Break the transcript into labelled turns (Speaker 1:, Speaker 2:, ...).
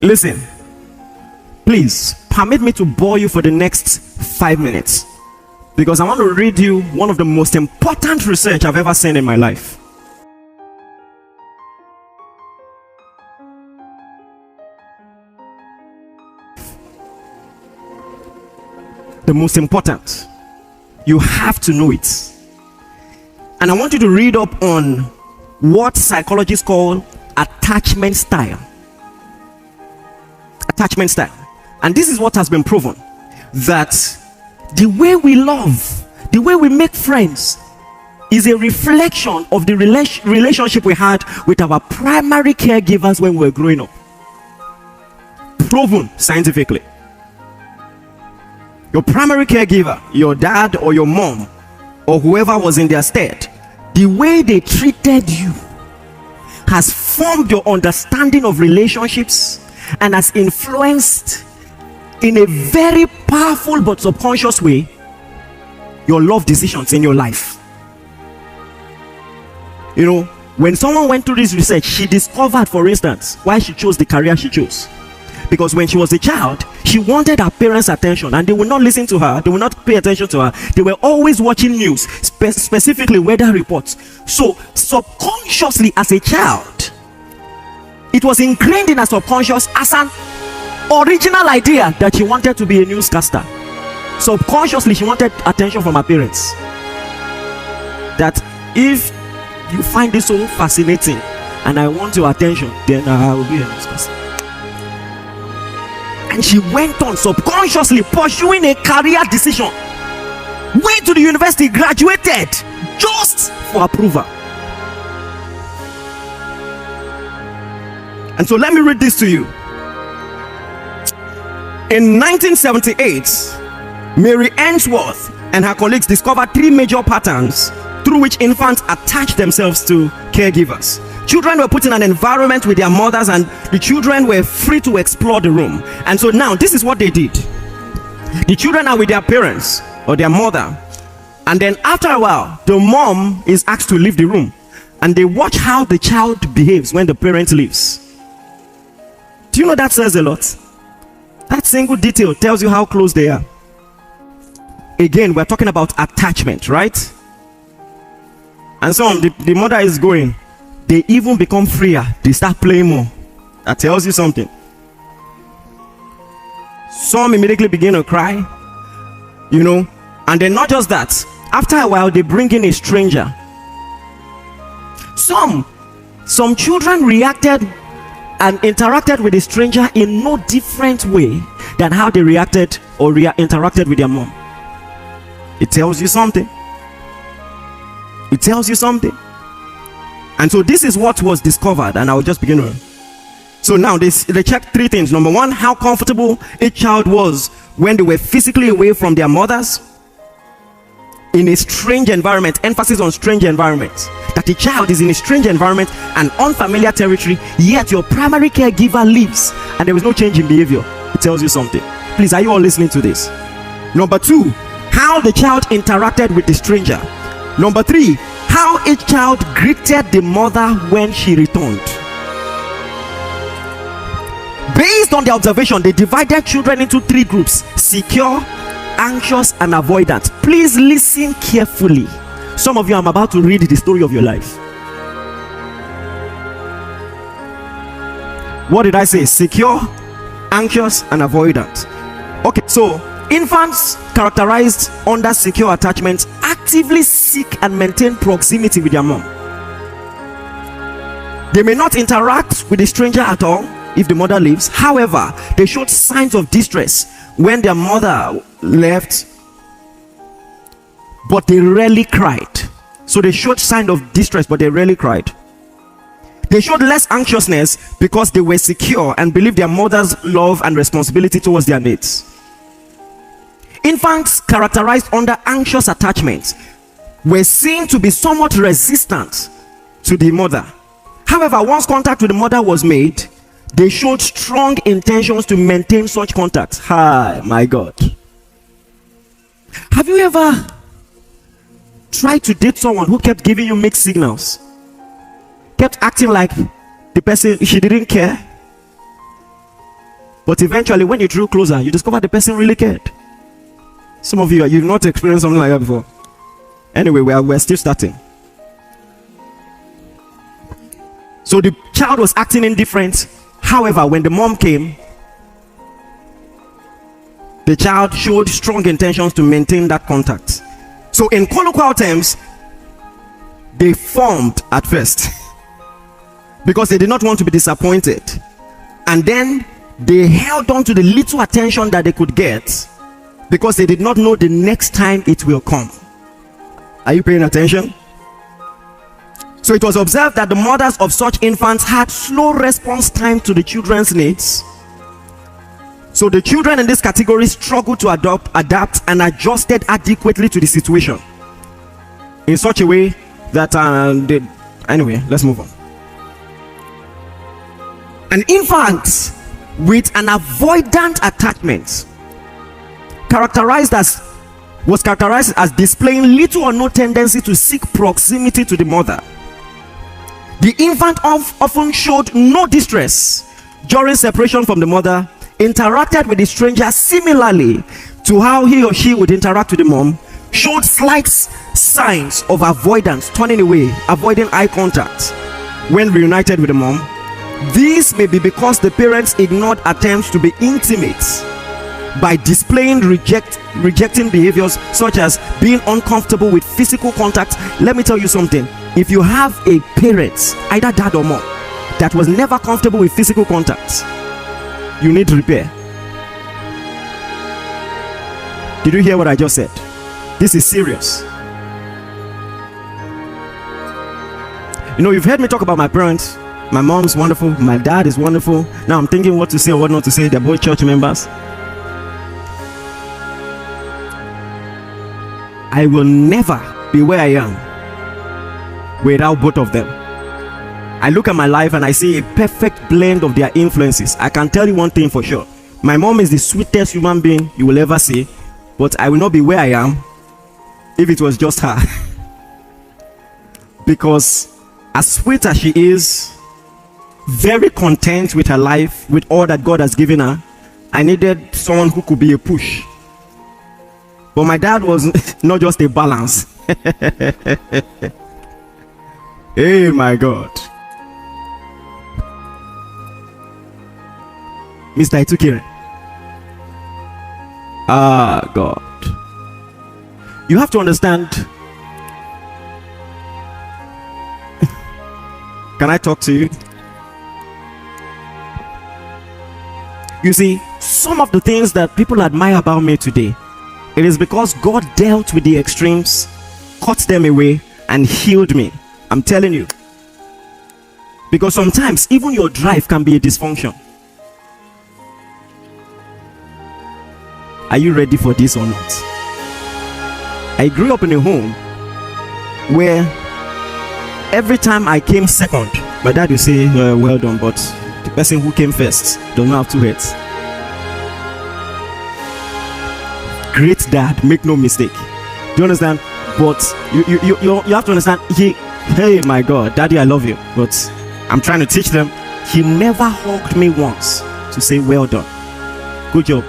Speaker 1: Listen, please permit me to bore you for the next 5 minutes, because I want to read you one of the most important research I've ever seen in my life. The most important. You have to know it. And I want you to read up on what psychologists call attachment style. Attachment style. And this is what has been proven, that the way we love, the way we make friends, is a reflection of the relationship we had with our primary caregivers when we were growing up. Proven scientifically. Your primary caregiver, your dad or your mom, or whoever was in their stead, the way they treated you has formed your understanding of relationships and has influenced in a very powerful but subconscious way your love decisions in your life. You know, when someone went through this research, she discovered, for instance, why she chose the career she chose. Because when she was a child, she wanted her parents' attention, and they would not listen to her, they would not pay attention to her. They were always watching news, specifically weather reports. So subconsciously, as a child, it was ingrained in her subconscious as an original idea that she wanted to be a newscaster. Subconsciously, she wanted attention from her parents. That if you find this so fascinating and I want your attention, then I will be a newscaster. And she went on subconsciously pursuing a career decision. Went to the university, graduated just for approval. And so let me read this to you. In 1978, Mary Ainsworth and her colleagues discovered 3 major patterns through which infants attach themselves to caregivers. Children were put in an environment with their mothers, and the children were free to explore the room. And so now this is what they did. The children are with their parents or their mother, and then after a while the mom is asked to leave the room, and they watch how the child behaves when the parent leaves. Do you know that says a lot? That single detail tells you how close they are. Again, we're talking about attachment, right? And so the mother is going, they even become freer, they start playing more. That tells you something. Some immediately begin to cry, you know, and then not just that, after a while they bring in a stranger. Some children reacted and interacted with a stranger in no different way than how they reacted or interacted with their mom. It tells you something. It tells you something. And so this is what was discovered, and I will just begin with. So now they checked 3 things. Number 1, how comfortable each child was when they were physically away from their mothers in a strange environment. Emphasis on strange environment. That the child is in a strange environment and unfamiliar territory, yet your primary caregiver leaves and there is no change in behavior. It tells you something. Please, are you all listening to this? Number 2, how the child interacted with the stranger. Number 3, how each child greeted the mother when she returned. Based on the observation, they divided children into 3 groups: secure, anxious, and avoidant. Please listen carefully. Some of you, I'm about to read the story of your life. What did I say? Secure, anxious, and avoidant. Okay, so infants characterized under secure attachment actively seek and maintain proximity with their mom. They may not interact with the stranger at all if the mother leaves. However, they showed signs of distress when their mother left, but they rarely cried. So they showed signs of distress, but they rarely cried. They showed less anxiousness because they were secure and believed their mother's love and responsibility towards their needs. Infants characterized under anxious attachment were seen to be somewhat resistant to the mother. However, once contact with the mother was made, they showed strong intentions to maintain such contact. Hi, my God. Have you ever tried to date someone who kept giving you mixed signals? Kept acting like the person, she didn't care? But eventually, when you drew closer, you discovered the person really cared. Some of you've not experienced something like that before. Anyway, we're still starting. So the child was acting indifferent. However, when the mom came, the child showed strong intentions to maintain that contact. So in colloquial terms, they formed at first because they did not want to be disappointed. And then they held on to the little attention that they could get because they did not know the next time it will come. Are you paying attention? So it was observed that the mothers of such infants had slow response time to the children's needs. So the children in this category struggled to adapt and adjusted adequately to the situation in such a way that anyway, let's move on. An infant with an avoidant attachment was characterized as displaying little or no tendency to seek proximity to the mother. The infant often showed no distress during separation from the mother, interacted with the stranger similarly to how he or she would interact with the mom, showed slight signs of avoidance, turning away, avoiding eye contact when reunited with the mom. This may be because the parents ignored attempts to be intimate by displaying rejecting behaviors such as being uncomfortable with physical contact. Let me tell you something. If you have a parent, either dad or mom, that was never comfortable with physical contact, you need repair. Did you hear what I just said? This is serious. You know, you've heard me talk about my parents. My mom's wonderful, my dad is wonderful. Now I'm thinking what to say or what not to say. They're both church members. I will never be where I am without both of them. I look at my life and I see a perfect blend of their influences. I can tell you one thing for sure. My mom is the sweetest human being you will ever see, but I will not be where I am if it was just her. Because as sweet as she is, very content with her life, with all that God has given her, I needed someone who could be a push. But my dad was not just a balance. Hey, my God. Mr. Itukire. Ah, God. You have to understand. Can I talk to you? You see, some of the things that people admire about me today, it is because God dealt with the extremes, cut them away, and healed me. I'm telling you. Because sometimes even your drive can be a dysfunction. Are you ready for this or not? I grew up in a home where every time I came second, my dad would say, well done, but the person who came first does not have two heads. Great dad, make no mistake. Do you understand? But you have to understand, hey, my God, daddy, I love you, but I'm trying to teach them. He never hugged me once to say well done, good job.